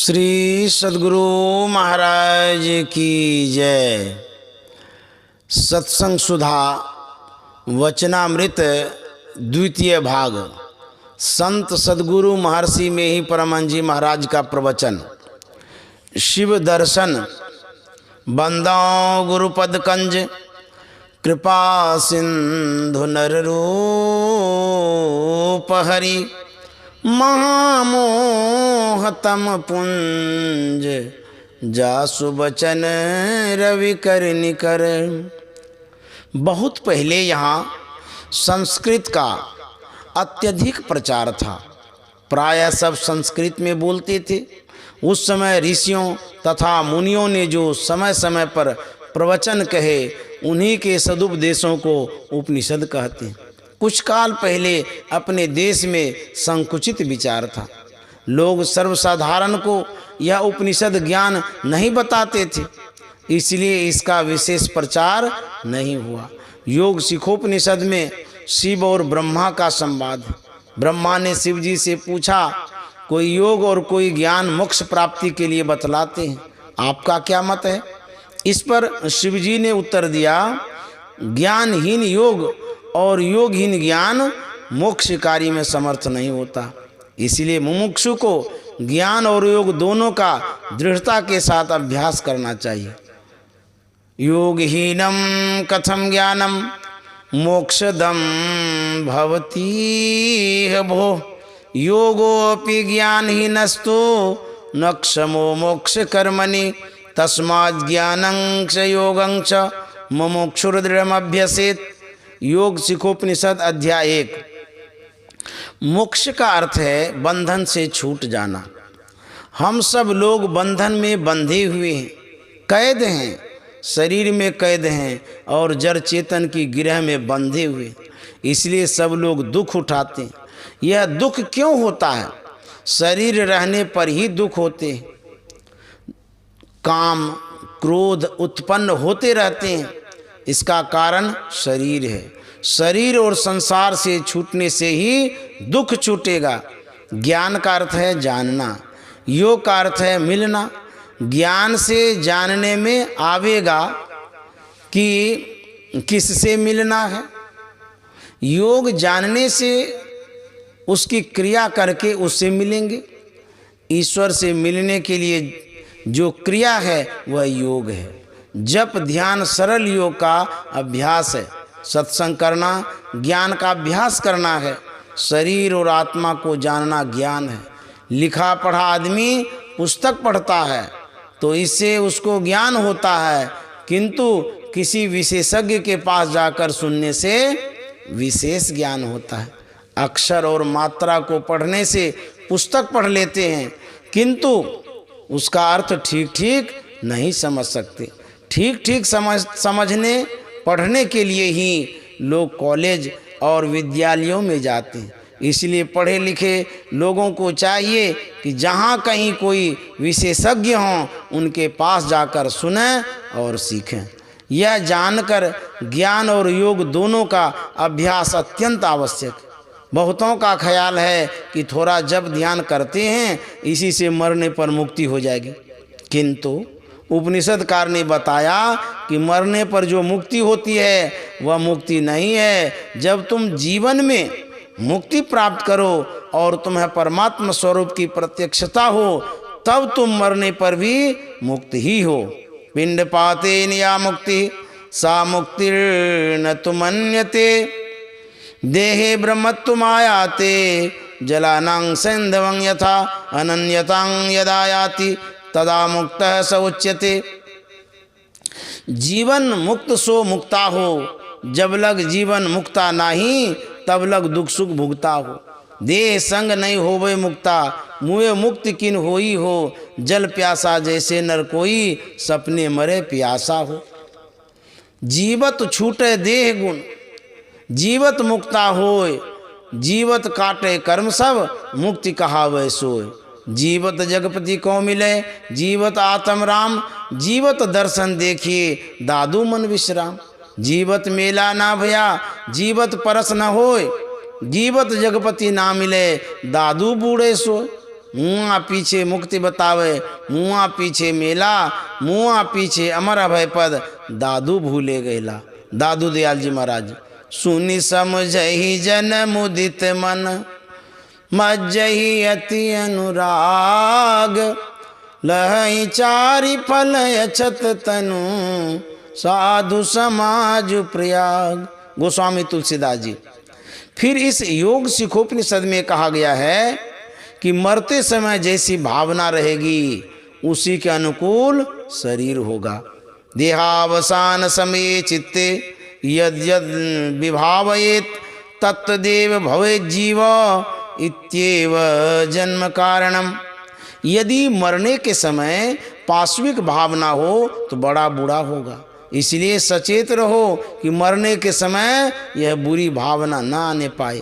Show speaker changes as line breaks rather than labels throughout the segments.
श्री सद्गुरु महाराज की जय। सत्संग सुधा वचनामृत द्वितीय भाग। संत सद्गुरु महर्षि में ही परमहंस जी महाराज का प्रवचन। शिव दर्शन बंदो गुरुपद कंज, कृपा सिंधु नर रूप हरि, महामोहतम पुंज जासु बचन रवि कर निकर। बहुत पहले यहाँ संस्कृत का अत्यधिक प्रचार था। प्रायः सब संस्कृत में बोलते थे। उस समय ऋषियों तथा मुनियों ने जो समय समय पर प्रवचन कहे, उन्हीं के सदुपदेशों को उपनिषद कहते हैं। कुछ काल पहले अपने देश में संकुचित विचार था। लोग सर्वसाधारण को यह उपनिषद ज्ञान नहीं बताते थे, इसलिए इसका विशेष प्रचार नहीं हुआ। योग सिखोपनिषद में शिव और ब्रह्मा का संवाद है। ब्रह्मा ने शिव जी से पूछा, कोई योग और कोई ज्ञान मोक्ष प्राप्ति के लिए बतलाते हैं, आपका क्या मत है? इस पर शिव जी ने उत्तर दिया, ज्ञानहीन योग और योगहीन ज्ञान मोक्ष कार्य में समर्थ नहीं होता। इसलिए मुमुक्षु को ज्ञान और योग दोनों का दृढ़ता के साथ अभ्यास करना चाहिए। योगहीनम कथम ज्ञानम मोक्षदम भवति भो, योगोपि ज्ञानहीनस्तु न क्षमो मोक्ष कर्मणि, तस्मात् ज्ञानं च योगं च मुमुक्षुर्दृढ़मभ्यसेत्। योग सिखोपनिषद अध्याय 1। मोक्ष का अर्थ है बंधन से छूट जाना। हम सब लोग बंधन में बंधे हुए हैं, कैद हैं, शरीर में कैद हैं और जड़ चेतन की गिरह में बंधे हुए। इसलिए सब लोग दुख उठाते हैं। यह दुख क्यों होता है? शरीर रहने पर ही दुख होते हैं। काम क्रोध उत्पन्न होते रहते हैं। इसका कारण शरीर है। शरीर और संसार से छूटने से ही दुख छूटेगा। ज्ञान का अर्थ है जानना, योग का अर्थ है मिलना। ज्ञान से जानने में आवेगा कि किससे मिलना है। योग जानने से उसकी क्रिया करके उससे मिलेंगे। ईश्वर से मिलने के लिए जो क्रिया है वह योग है। जप ध्यान सरल योग का अभ्यास है। सत्संग करना ज्ञान का अभ्यास करना है। शरीर और आत्मा को जानना ज्ञान है। लिखा पढ़ा आदमी पुस्तक पढ़ता है तो इससे उसको ज्ञान होता है, किंतु किसी विशेषज्ञ के पास जाकर सुनने से विशेष ज्ञान होता है। अक्षर और मात्रा को पढ़ने से पुस्तक पढ़ लेते हैं, किंतु उसका अर्थ ठीक ठीक नहीं समझ सकते। ठीक ठीक समझने पढ़ने के लिए ही लोग कॉलेज और विद्यालयों में जाते हैं। इसलिए पढ़े लिखे लोगों को चाहिए कि जहाँ कहीं कोई विशेषज्ञ हों उनके पास जाकर सुनें और सीखें। यह जानकर ज्ञान और योग दोनों का अभ्यास अत्यंत आवश्यक है। बहुतों का ख्याल है कि थोड़ा जप ध्यान करते हैं, इसी से मरने पर मुक्ति हो जाएगी, किंतु उपनिषदकार ने बताया कि मरने पर जो मुक्ति होती है वह मुक्ति नहीं है। जब तुम जीवन में मुक्ति प्राप्त करो और तुम्हें परमात्मा स्वरूप की प्रत्यक्षता हो, तब तुम मरने पर भी मुक्त ही हो। पिंडपातेन या मुक्ति सा मुक्तिर्न तुमन्यते, देहे ब्रह्मत्वमायाते जलानां सैन्धवं यथा अनन्यतां यदा याति तदा मुक्तः स उच्यते। जीवन मुक्त सो मुक्ता हो, जब लग जीवन मुक्ता नहीं तब लग दुख सुख भुगता हो। देह संग नहीं होवे मुक्ता, मुए मुक्त किन होई हो, जल प्यासा जैसे नर कोई, सपने मरे प्यासा हो। जीवत छूटे देह गुण, जीवत मुक्ता होय, जीवत काटे कर्म सब, मुक्ति कहावे सोय। जीवत जगपति को मिले, जीवत आत्म राम, जीवत दर्शन देखिए दादू मन विश्राम। जीवत मेला ना भया, जीवत परस न होय, जीवत जगपति ना मिले, दादू बूढ़े सोय। मुआ पीछे मुक्ति बतावे, मुआ पीछे मेला, मुआ पीछे अमर अभय पद, दादू भूले गैला। दादू दयाल जी महाराज। सुनि समझहि जन मुदित मन, मज्जहि अति अनुराग, लहई चारि फल अछत तनु, साधु समाज प्रयाग। गोस्वामी तुलसीदास जी। फिर इस योग सिखोपनिषद में कहा गया है कि मरते समय जैसी भावना रहेगी उसी के अनुकूल शरीर होगा। देहावसान समय चित्ते यद यद विभावयेत तत्तदेव भवेत जीव इत्येव जन्म कारणम। यदि मरने के समय पाश्विक भावना हो तो बड़ा बुरा होगा, इसलिए सचेत रहो कि मरने के समय यह बुरी भावना ना आने पाए।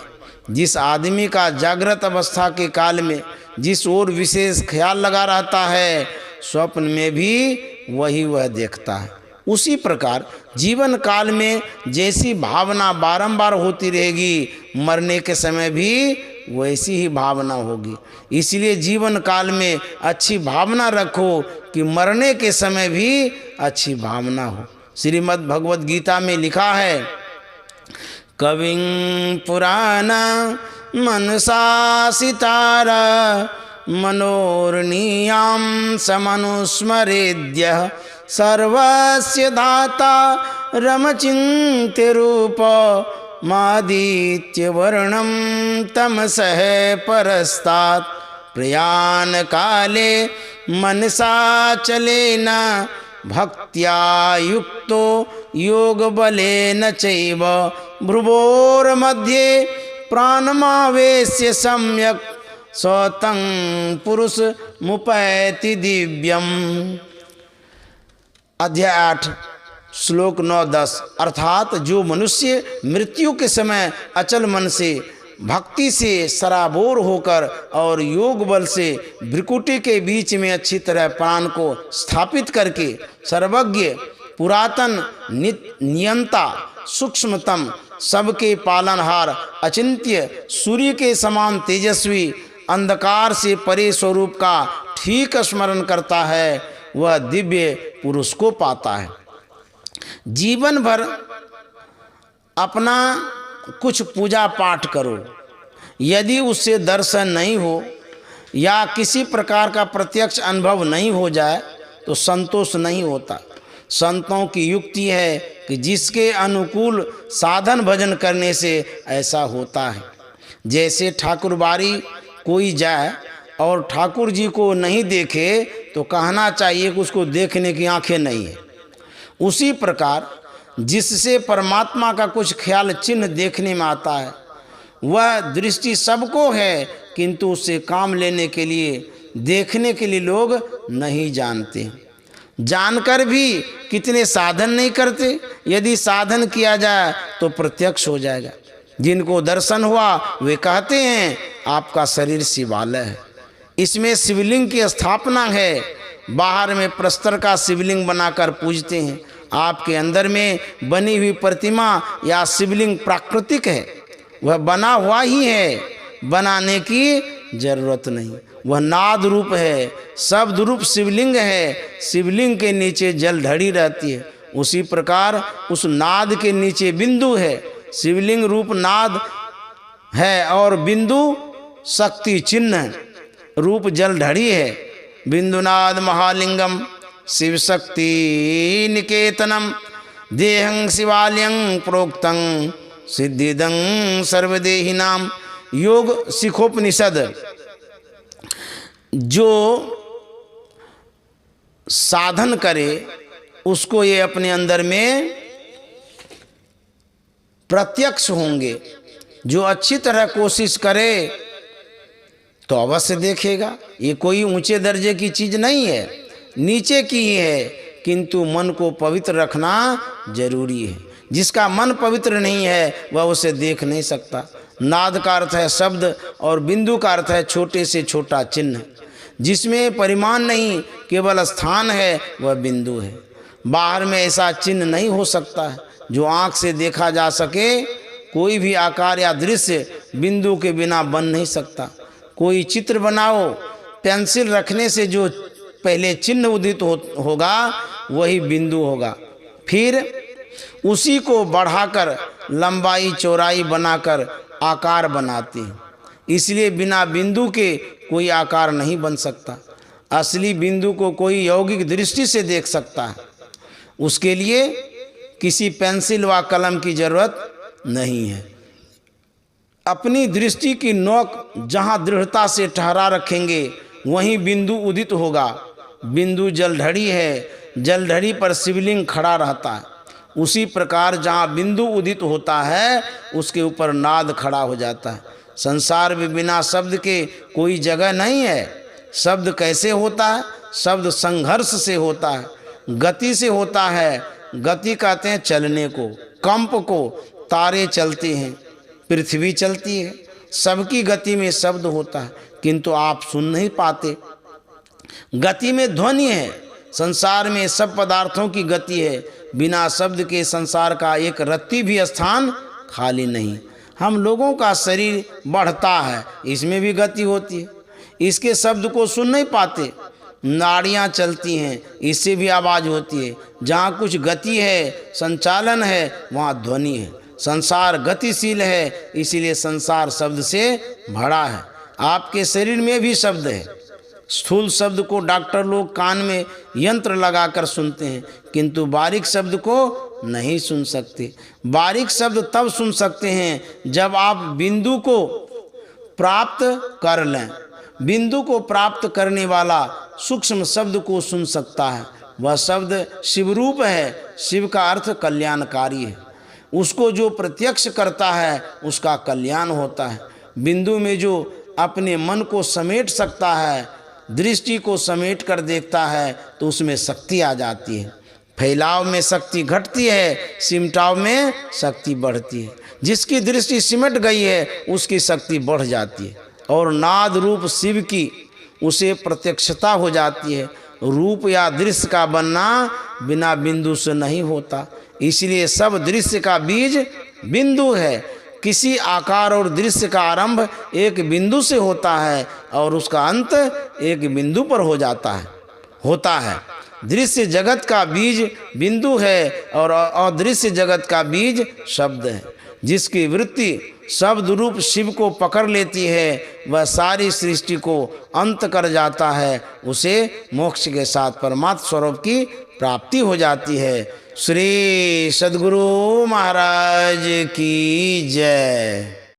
जिस आदमी का जागृत अवस्था के काल में जिस ओर विशेष ख्याल लगा रहता है, स्वप्न में भी वही वह देखता है। उसी प्रकार जीवन काल में जैसी भावना बारंबार होती रहेगी, मरने के समय भी वैसी ही भावना होगी। इसलिए जीवन काल में अच्छी भावना रखो कि मरने के समय भी अच्छी भावना हो। श्रीमद् भगवत गीता में लिखा है, कविं पुराना मनसा सितारा, मनोर्णीयां समनुस्मरेद्यः, सर्वस्य दाता रमचिन्त्य रूप, मादित्य वर्णम तमसः परस्तात्, प्रयाण काले मनसा चलेन, भक्त्या युक्तो योग बलेन चैव, भ्रुवोर मध्ये प्राणमावेश्य सम्यक, स्वतं पुरुष मुपैति दिव्यम। अध्याय 8 श्लोक 9-10। अर्थात जो मनुष्य मृत्यु के समय अचल मन से भक्ति से सराबोर होकर और योग बल से भ्रिकुटी के बीच में अच्छी तरह प्राण को स्थापित करके सर्वज्ञ पुरातन नियंता सूक्ष्मतम सबके पालनहार अचिंत्य सूर्य के समान तेजस्वी अंधकार से परे स्वरूप का ठीक स्मरण करता है, वह दिव्य पुरुष को पाता है। जीवन भर अपना कुछ पूजा पाठ करो, यदि उससे दर्शन नहीं हो या किसी प्रकार का प्रत्यक्ष अनुभव नहीं हो जाए तो संतोष नहीं होता। संतों की युक्ति है कि जिसके अनुकूल साधन भजन करने से ऐसा होता है। जैसे ठाकुरबाड़ी कोई जाए और ठाकुर जी को नहीं देखे तो कहना चाहिए कि उसको देखने की आंखें नहीं है। उसी प्रकार जिससे परमात्मा का कुछ ख्याल चिन्ह देखने में आता है, वह दृष्टि सबको है, किंतु उससे काम लेने के लिए देखने के लिए लोग नहीं जानते। जानकर भी कितने साधन नहीं करते। यदि साधन किया जाए तो प्रत्यक्ष हो जाएगा। जिनको दर्शन हुआ वे कहते हैं आपका शरीर शिवालय है, इसमें शिवलिंग की स्थापना है। बाहर में प्रस्तर का शिवलिंग बनाकर पूजते हैं। आपके अंदर में बनी हुई प्रतिमा या शिवलिंग प्राकृतिक है, वह बना हुआ ही है, बनाने की जरूरत नहीं। वह नाद रूप है, शब्द रूप शिवलिंग है। शिवलिंग के नीचे जल ढड़ी रहती है, उसी प्रकार उस नाद के नीचे बिंदु है। शिवलिंग रूप नाद है और बिंदु शक्ति चिन्ह रूप जल ढड़ी है। बिंदुनाद महालिंगम शिव शक्ति निकेतनम, देहं शिवालयं प्रोक्तं सिद्धिदं सर्वदेहिनाम। योग सिखोपनिषद जो साधन करे उसको ये अपने अंदर में प्रत्यक्ष होंगे। जो अच्छी तरह कोशिश करे तो अवश्य देखेगा। ये कोई ऊंचे दर्जे की चीज नहीं है, नीचे की ही है, किंतु मन को पवित्र रखना जरूरी है। जिसका मन पवित्र नहीं है वह उसे देख नहीं सकता। नाद का अर्थ है शब्द और बिंदु का अर्थ है छोटे से छोटा चिन्ह। जिसमें परिमाण नहीं केवल स्थान है वह बिंदु है। बाहर में ऐसा चिन्ह नहीं हो सकता है जो आँख से देखा जा सके। कोई भी आकार या दृश्य बिंदु के बिना बन नहीं सकता। कोई चित्र बनाओ पेंसिल रखने से जो पहले चिन्ह उदित होगा वही बिंदु होगा, फिर उसी को बढ़ाकर लंबाई चौड़ाई बनाकर आकार बनाते हैं। इसलिए बिना बिंदु के कोई आकार नहीं बन सकता। असली बिंदु को कोई यौगिक दृष्टि से देख सकता है, उसके लिए किसी पेंसिल व कलम की जरूरत नहीं है। अपनी दृष्टि की नोक जहाँ दृढ़ता से ठहरा रखेंगे वहीं बिंदु उदित होगा। बिंदु जलधड़ी है, जलधड़ी पर शिवलिंग खड़ा रहता है। उसी प्रकार जहाँ बिंदु उदित होता है उसके ऊपर नाद खड़ा हो जाता है। संसार में बिना शब्द के कोई जगह नहीं है। शब्द कैसे होता है? शब्द संघर्ष से होता है, गति से होता है। गति कहते हैं चलने को, कंप को। तारे चलते हैं, पृथ्वी चलती है, सबकी गति में शब्द होता है, किंतु आप सुन नहीं पाते। गति में ध्वनि है। संसार में सब पदार्थों की गति है। बिना शब्द के संसार का एक रत्ती भी स्थान खाली नहीं। हम लोगों का शरीर बढ़ता है, इसमें भी गति होती है, इसके शब्द को सुन नहीं पाते। नाड़ियाँ चलती हैं, इससे भी आवाज़ होती है। जहाँ कुछ गति है, संचालन है, वहाँ ध्वनि है। संसार गतिशील है, इसीलिए संसार शब्द से भरा है। आपके शरीर में भी शब्द है। स्थूल शब्द को डॉक्टर लोग कान में यंत्र लगाकर सुनते हैं, किंतु बारीक शब्द को नहीं सुन सकते। बारीक शब्द तब सुन सकते हैं जब आप बिंदु को प्राप्त कर लें। बिंदु को प्राप्त करने वाला सूक्ष्म शब्द को सुन सकता है। वह शब्द शिवरूप है। शिव का अर्थ कल्याणकारी है। उसको जो प्रत्यक्ष करता है उसका कल्याण होता है। बिंदु में जो अपने मन को समेट सकता है, दृष्टि को समेट कर देखता है, तो उसमें शक्ति आ जाती है। फैलाव में शक्ति घटती है, सिमटाव में शक्ति बढ़ती है। जिसकी दृष्टि सिमट गई है उसकी शक्ति बढ़ जाती है और नाद रूप शिव की उसे प्रत्यक्षता हो जाती है। रूप या दृश्य का बनना बिना बिंदु से नहीं होता। इसलिए सब दृश्य का बीज बिंदु है। किसी आकार और दृश्य का आरंभ एक बिंदु से होता है और उसका अंत एक बिंदु पर होता है। दृश्य जगत का बीज बिंदु है और अदृश्य जगत का बीज शब्द है। जिसकी वृत्ति शब्द रूप शिव को पकड़ लेती है वह सारी सृष्टि को अंत कर जाता है। उसे मोक्ष के साथ परमात्मा स्वरूप की प्राप्ति हो जाती है। श्री सद्गुरु महाराज की जय।